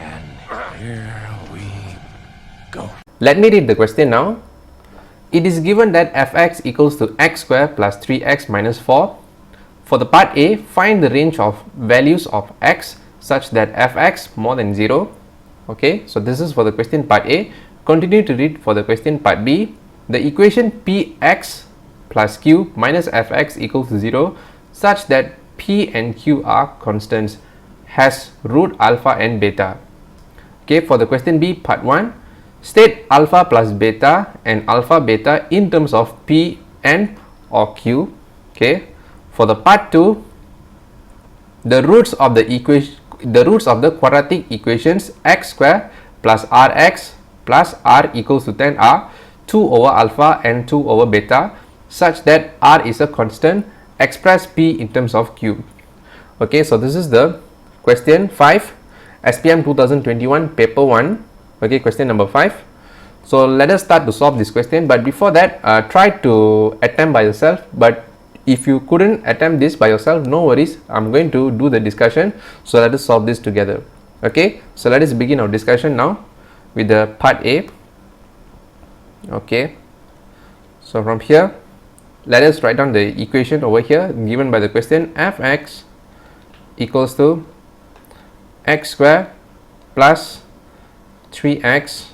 And here we go. Let me read the question now. It is given that fx equals to x squared plus 3x minus 4. For the part A, find the range of values of x such that fx more than 0. Okay, so this is for the question part A. Continue to read for the question part B. The equation px plus q minus fx equals to 0 such that p and q are constants has root alpha and beta. Okay, for the question B, part 1, state alpha plus beta and alpha beta in terms of p and or q. Okay, for the part 2, the roots of the quadratic equations x squared plus rx plus r equals to 10 are 2 over alpha and 2 over beta such that r is a constant. Express p in terms of q. Okay, so this is the question 5, SPM 2021 paper 1. Okay, question number 5. So let us start to solve this question, but before that, try to attempt by yourself. But if you couldn't attempt this by yourself, no worries, I'm going to do the discussion. So let us solve this together. Okay, so let us begin our discussion now with the part A. Okay, so from here, let us write down the equation over here given by the question. Fx equals to x squared plus 3x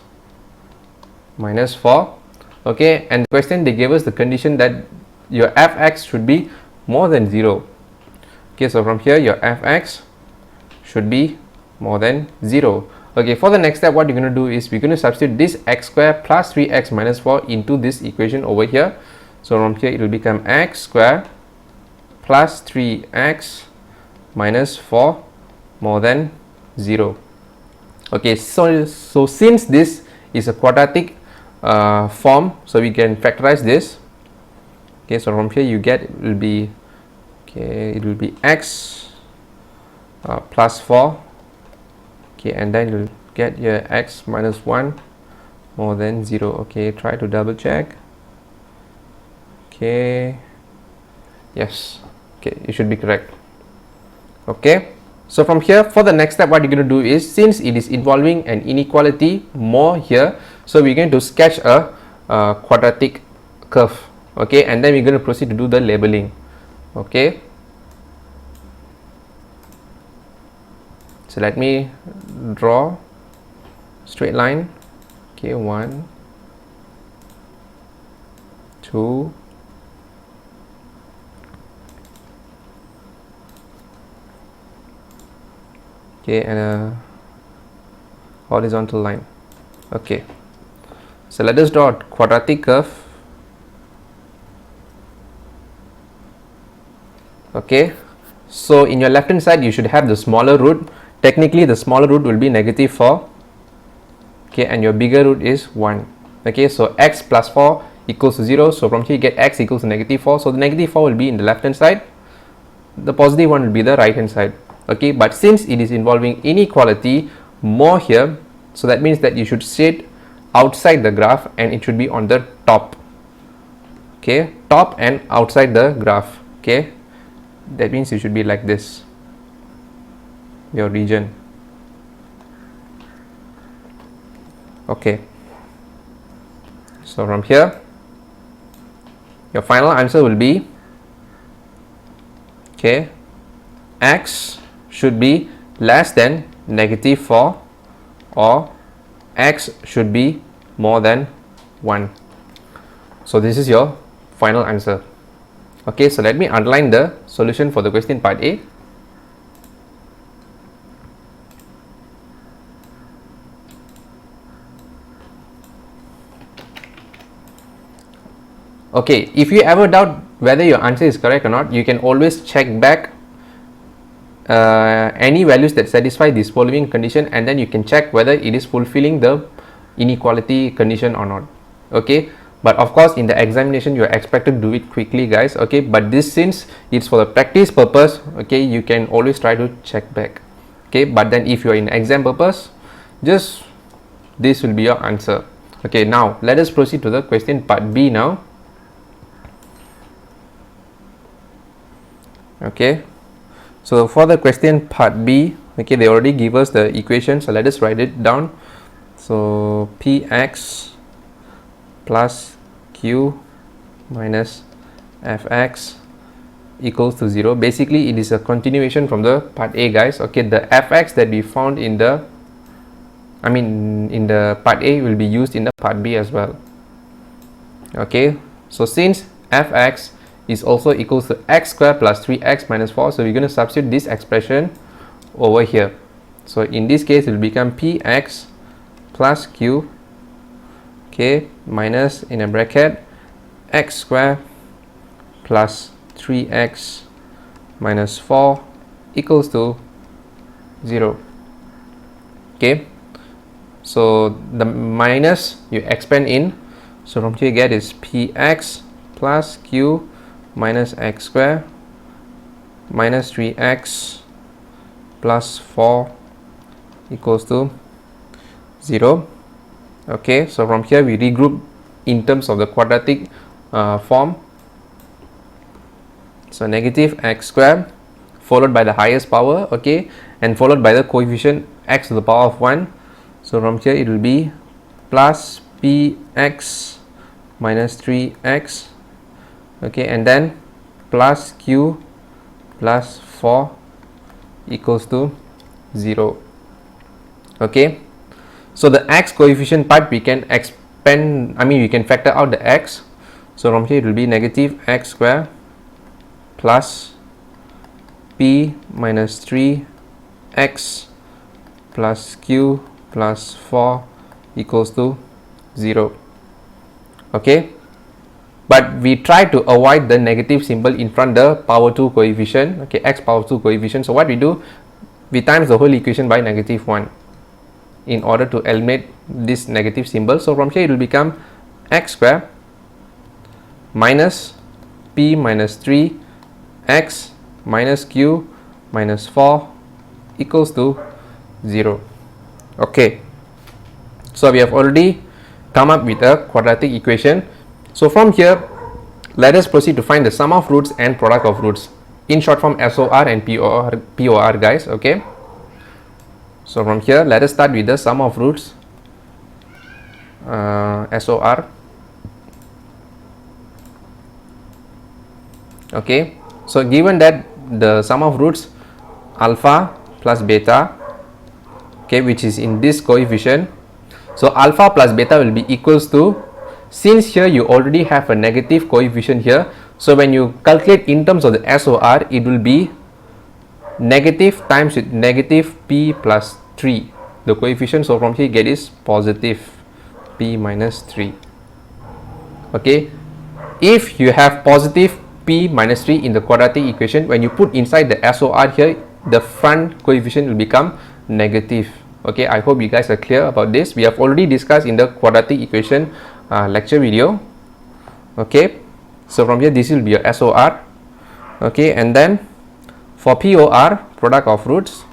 minus 4. Okay, and the question, they gave us the condition that your fx should be more than 0. Okay, so from here your fx should be more than 0. Okay, for the next step, what you're going to do is we're going to substitute this x squared plus 3x minus 4 into this equation over here. So from here it will become x squared plus 3x minus 4 more than 0. Okay, so since this is a quadratic form, so we can factorize this. Okay, so from here you get, it will be x plus 4. Okay, and then you'll get here x minus 1 more than 0. Okay, try to double check. Okay, yes, okay, it should be correct. Okay, so from here, for the next step, what you're going to do is, since it is involving an inequality more here, so we're going to sketch a quadratic curve. Okay, and then we're going to proceed to do the labeling. Okay, so let me draw straight line. Okay, 1, 2, okay, and a horizontal line. Okay, so let us draw a quadratic curve. Okay, so in your left hand side you should have the smaller root. Technically the smaller root will be negative 4. Okay, and your bigger root is 1. Okay, so x plus 4 equals to 0. So from here you get x equals to negative 4. So the negative 4 will be in the left hand side. The positive one will be the right hand side. Okay, but since it is involving inequality more here, so that means that you should sit outside the graph and it should be on the top. Okay, top and outside the graph. Okay, that means you should be like this, your region. Okay, so from here your final answer will be, okay, x should be less than negative 4 or x should be more than 1. So this is your final answer. Okay, so let me underline the solution for the question part A. Okay, if you ever doubt whether your answer is correct or not, you can always check back any values that satisfy this following condition, and then you can check whether it is fulfilling the inequality condition or not. Okay, but of course in the examination you are expected to do it quickly, guys. Okay, but this, since it's for the practice purpose, okay, you can always try to check back. Okay, but then if you are in exam purpose, just this will be your answer. Okay, now let us proceed to the question part B now. Okay, so for the question part B, Okay, they already give us the equation, so let us write it down. So px plus q minus fx equals to 0. Basically it is a continuation from the part A, guys. Okay, the fx that we found in the in the part A will be used in the part B as well. Okay, so since fx is also equals to x squared plus 3x minus 4, so we're going to substitute this expression over here. So in this case it will become px plus q, okay, minus in a bracket x squared plus 3x minus 4 equals to 0. Okay, so the minus you expand in, so from here you get is px plus q minus x squared minus 3x plus 4 equals to 0. Okay, so from here we regroup in terms of the quadratic form. So negative x squared followed by the highest power, okay, and followed by the coefficient x to the power of 1. So from here it will be plus px minus 3x, okay, and then plus q plus 4 equals to 0. Okay, so the x coefficient part we can expand, we can factor out the x. So from here it will be negative x squared plus p minus 3x plus q plus 4 equals to 0. Okay, but we try to avoid the negative symbol in front the power 2 coefficient, okay, x power 2 coefficient. So what we do, we times the whole equation by negative 1 in order to eliminate this negative symbol. So from here it will become x squared minus p minus 3x minus q minus 4 equals to 0. Okay, so we have already come up with a quadratic equation. So from here let us proceed to find the sum of roots and product of roots, in short form SOR and POR, guys. Okay, so from here let us start with the sum of roots, SOR. Okay, so given that the sum of roots alpha plus beta, okay, which is in this coefficient, so alpha plus beta will be equals to, since here you already have a negative coefficient here, so when you calculate in terms of the SOR it will be negative times with negative p plus 3, the coefficient. So from here you get is positive p minus 3. Okay, if you have positive p minus 3 in the quadratic equation, when you put inside the SOR here, the front coefficient will become negative. Okay, I hope you guys are clear about this. We have already discussed in the quadratic equation lecture video. Okay, so from here this will be your SOR. Okay, and then for POR, product of roots,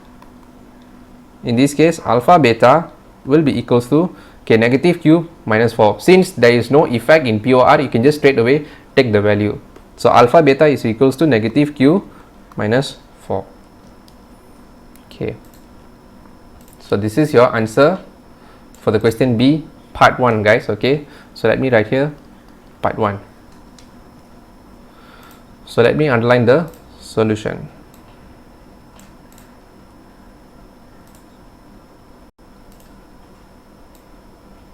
in this case alpha beta will be equals to, okay, negative q minus 4. Since there is no effect in POR, you can just straight away take the value. So alpha beta is equals to negative q minus 4. Okay, so this is your answer for the question B, part 1, guys. Okay, so let me write here part 1. So let me underline the solution.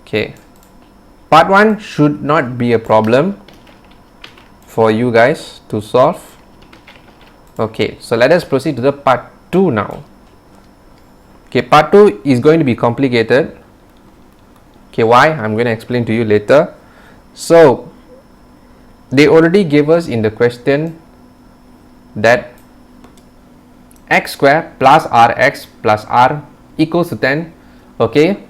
Okay, part 1 should not be a problem for you guys to solve. Okay, so let us proceed to the part 2 now. Okay, part 2 is going to be complicated. Okay, why? I'm going to explain to you later. So they already gave us in the question that x squared plus rx plus r equals to 10. Okay,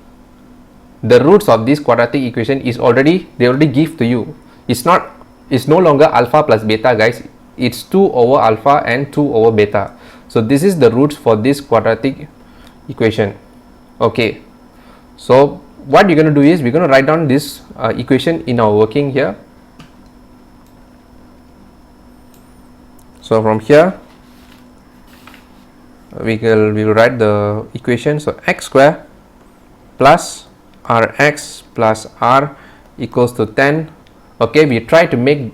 the roots of this quadratic equation is already, they already give to you. It's no longer alpha plus beta, guys. It's 2 over alpha and 2 over beta. So this is the roots for this quadratic equation. Okay, so what you're going to do is we're going to write down this equation in our working here. So from here we will write the equation. So x square plus rx plus r equals to 10. Okay, we try to make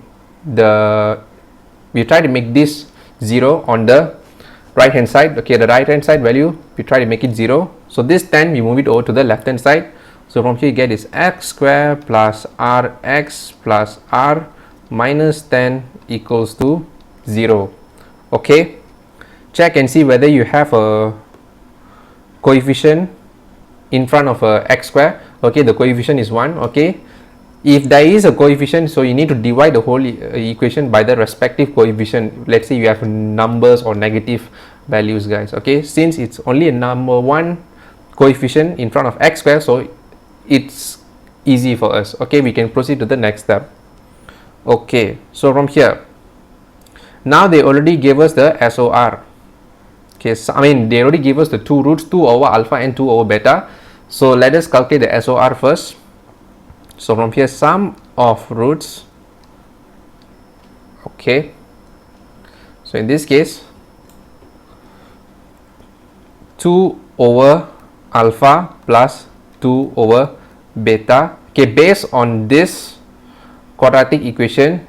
this 0 on the right hand side. Okay, the right hand side value we try to make it 0. So this 10 we move it over to the left hand side. So from here you get is x square plus rx plus r minus 10 equals to 0. Okay, check and see whether you have a coefficient in front of a x square. Okay, the coefficient is 1. Okay, if there is a coefficient, so you need to divide the whole equation by the respective coefficient. Let's say you have numbers or negative values, guys. Okay, since it's only a number 1 coefficient in front of x square, so it's easy for us. Okay, we can proceed to the next step. Okay, so from here, now they already gave us the SOR. Okay, so they already gave us the two roots, 2 over alpha and 2 over beta. So let us calculate the SOR first. So from here, sum of roots. Okay, so in this case 2 over alpha plus 2 over beta. Okay, based on this quadratic equation,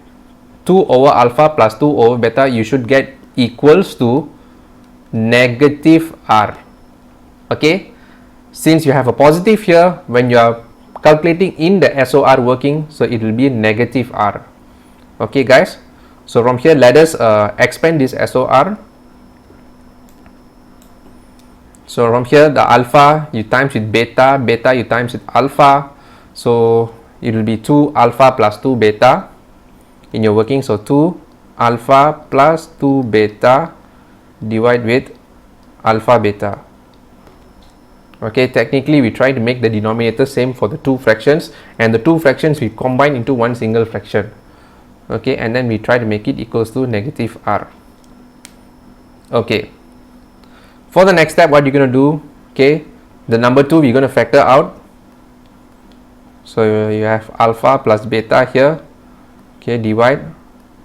2 over alpha plus 2 over beta you should get equals to negative r. Okay, since you have a positive here, when you are calculating in the SOR working, so it will be negative r. Okay guys, so from here let us expand this SOR. So from here, the alpha you times with beta, beta you times with alpha, so it will be 2 alpha plus 2 beta in your working. So 2 alpha plus 2 beta divide with alpha beta. Okay, technically we try to make the denominator same for the two fractions, and the two fractions we combine into one single fraction. Okay, and then we try to make it equals to negative r. Okay, for the next step, what you're going to do, okay, the number 2 we're going to factor out. So you have alpha plus beta here. Okay, divide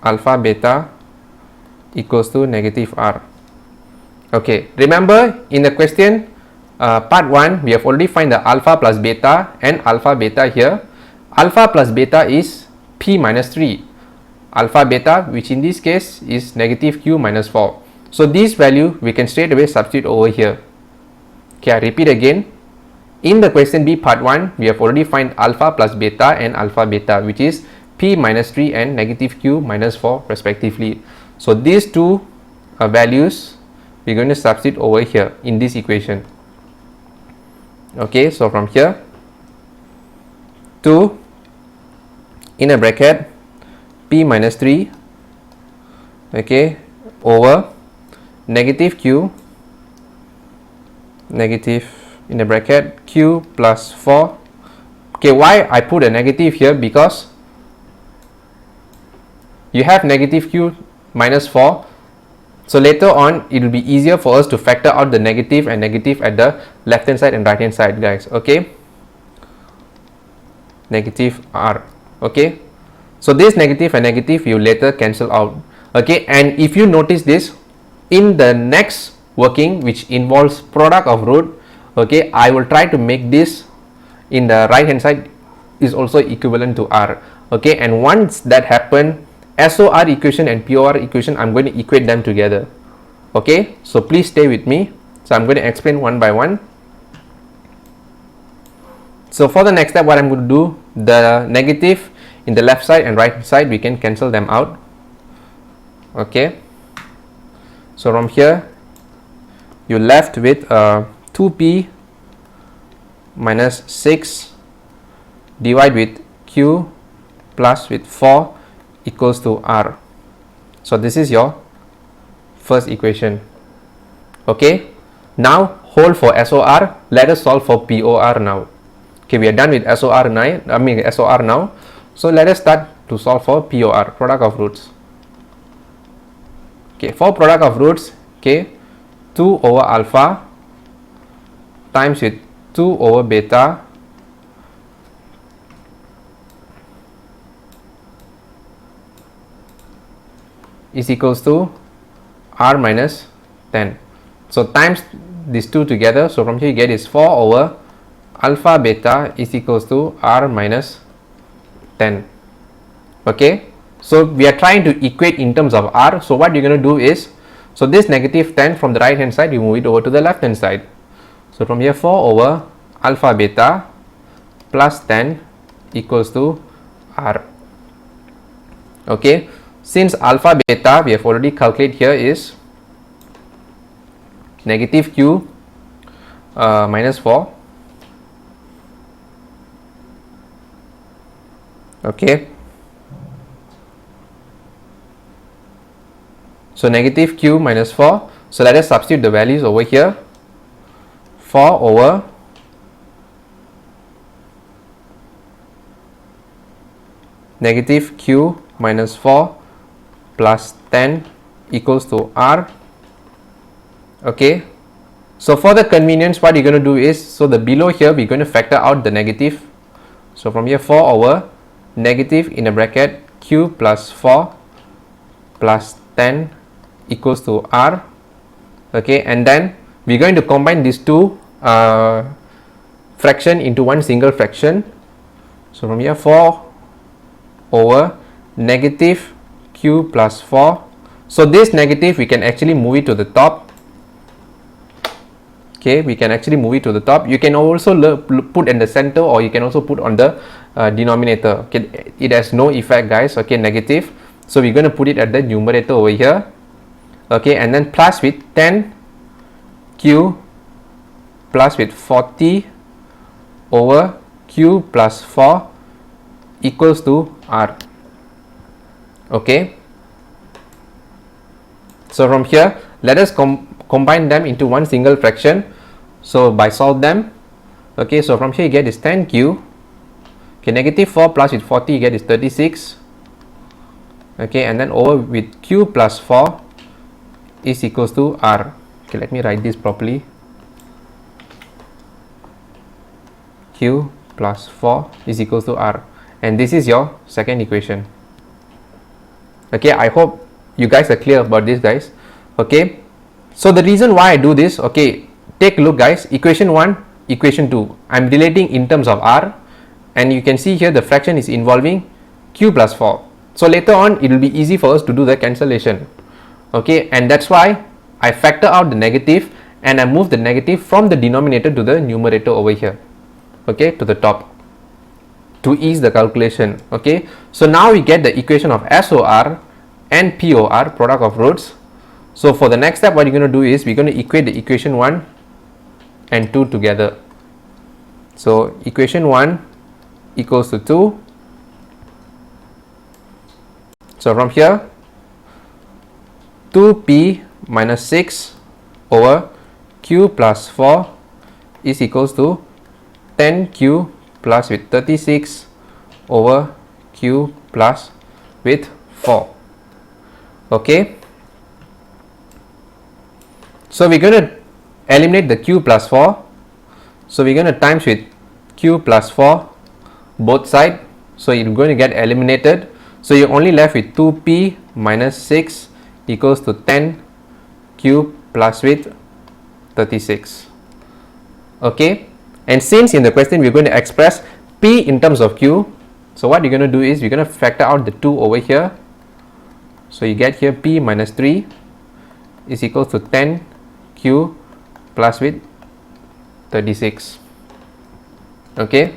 alpha beta equals to negative r. Okay, remember in the question part 1 we have already find the alpha plus beta and alpha beta here. Alpha plus beta is p minus 3, alpha beta, which in this case is negative q minus 4. So this value we can straight away substitute over here. Okay, I repeat again, in the question B part 1 we have already find alpha plus beta and alpha beta, which is p minus 3 and negative q minus 4 respectively. So these two values we're going to substitute over here in this equation. Okay, so from here 2 in a bracket p minus 3, okay, over negative q, negative in the bracket q plus 4. Okay, why I put a negative here? Because you have negative q minus 4, so later on it will be easier for us to factor out the negative and negative at the left hand side and right hand side, guys. Okay, negative r. Okay, so this negative and negative you later cancel out. Okay, and if you notice this in the next working, which involves product of root, okay, I will try to make this in the right hand side is also equivalent to r. Okay, and once that happen, SOR equation and POR equation, I'm going to equate them together. Okay, so please stay with me. So I'm going to explain one by one. So for the next step, what I'm going to do, the negative in the left side and right side, we can cancel them out. Okay, so from here you left with 2p minus 6 divide with q plus with 4 equals to r. So this is your first equation. Okay, now hold for SOR. Let us solve for POR now. Okay, we are done with SOR now. So let us start to solve for POR, product of roots. Okay, for product of roots, okay, 2 over alpha times with 2 over beta is equals to r minus 10. So times these two together, so from here you get is 4 over alpha beta is equals to r minus 10. Okay, so we are trying to equate in terms of r. So what you're going to do is, so this negative 10 from the right hand side, you move it over to the left hand side. So from here 4 over alpha beta plus 10 equals to r. Okay, since alpha beta we have already calculated here is negative q minus 4. Okay, so negative q minus 4. So let us substitute the values over here. 4 over negative q minus 4 plus 10 equals to r. Okay, so for the convenience, what you're going to do is, so the below here we're going to factor out the negative. So from here 4 over negative in a bracket q plus 4 plus 10 equals to r. Okay, and then we're going to combine these two fraction into one single fraction. So from here 4 over negative q plus 4. So this negative we can actually move it to the top. Okay, we can actually move it to the top. You can also put in the center, or you can also put on the denominator. Okay, it has no effect, guys. Okay, negative. So we're going to put it at the numerator over here. Okay, and then plus with 10 q plus with 40 over q plus 4 equals to r. Okay, so from here let us combine them into one single fraction. So by solve them, okay, so from here you get is 10q. Okay, negative 4 plus with 40 you get is 36. Okay, and then over with q plus 4 is equals to r. Okay, let me write this properly. Q plus 4 is equals to r, and this is your second equation. Okay, I hope you guys are clear about this, guys. Okay, so the reason why I do this, okay, take a look, guys. Equation 1, equation 2, I'm relating in terms of r, and you can see here the fraction is involving q plus 4. So later on it will be easy for us to do the cancellation. Okay, and that's why I factor out the negative and I move the negative from the denominator to the numerator over here. Okay, to the top, to ease the calculation. Okay, so now we get the equation of SOR and POR, product of roots. So for the next step, what you're going to do is we're going to equate the equation 1 and 2 together. So equation 1 equals to 2. So from here 2p minus 6 over q plus 4 is equals to 10q plus with 36 over q plus with 4. Okay, so we're going to eliminate the q plus 4. So we're going to times with q plus 4 both sides, so you're going to get eliminated. So you're only left with 2p minus 6 equals to 10q plus with 36. Okay, and since in the question we're going to express p in terms of q, so what you're going to do is we're going to factor out the 2 over here. So you get here p minus 3 is equals to 10q plus with 36. Okay,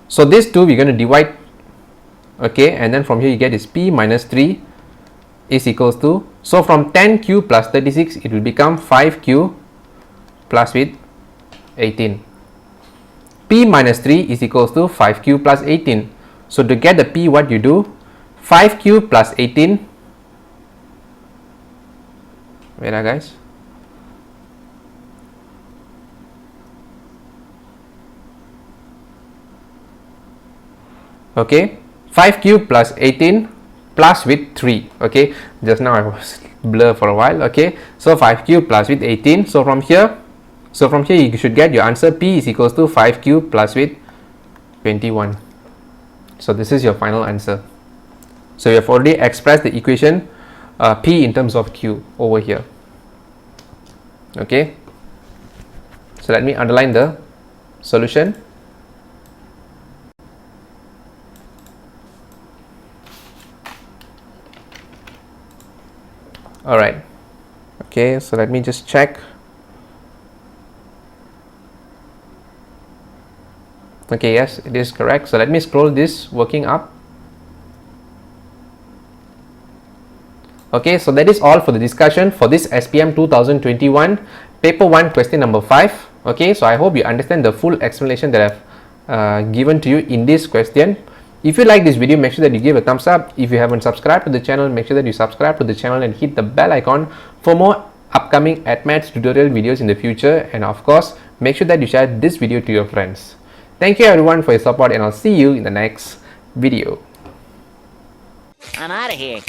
so this 2 we're going to divide. Okay, and then from here you get is p minus 3 is equals to, so from 10q plus 36 it will become 5q plus with 18. P minus 3 is equals to 5q plus 18. So to get the p, what you do, 5q plus 18, where are guys? Okay, 5q plus 18 plus with 3. Okay, just now I was blur for a while. Okay, so 5q plus with 18. So from here you should get your answer, p is equals to 5q plus with 21. So this is your final answer. So you have already expressed the equation p in terms of q over here. Okay, so let me underline the solution. All right. Okay, so let me just check. Okay, yes, it is correct. So let me scroll this working up. Okay, so that is all for the discussion for this SPM 2021 paper 1 question number 5. Okay, so I hope you understand the full explanation that I've given to you in this question. If you like this video, make sure that you give a thumbs up. If you haven't subscribed to the channel, make sure that you subscribe to the channel and hit the bell icon for more upcoming Add Maths tutorial videos in the future. And of course, make sure that you share this video to your friends. Thank you everyone for your support, and I'll see you in the next video. I'm out of here.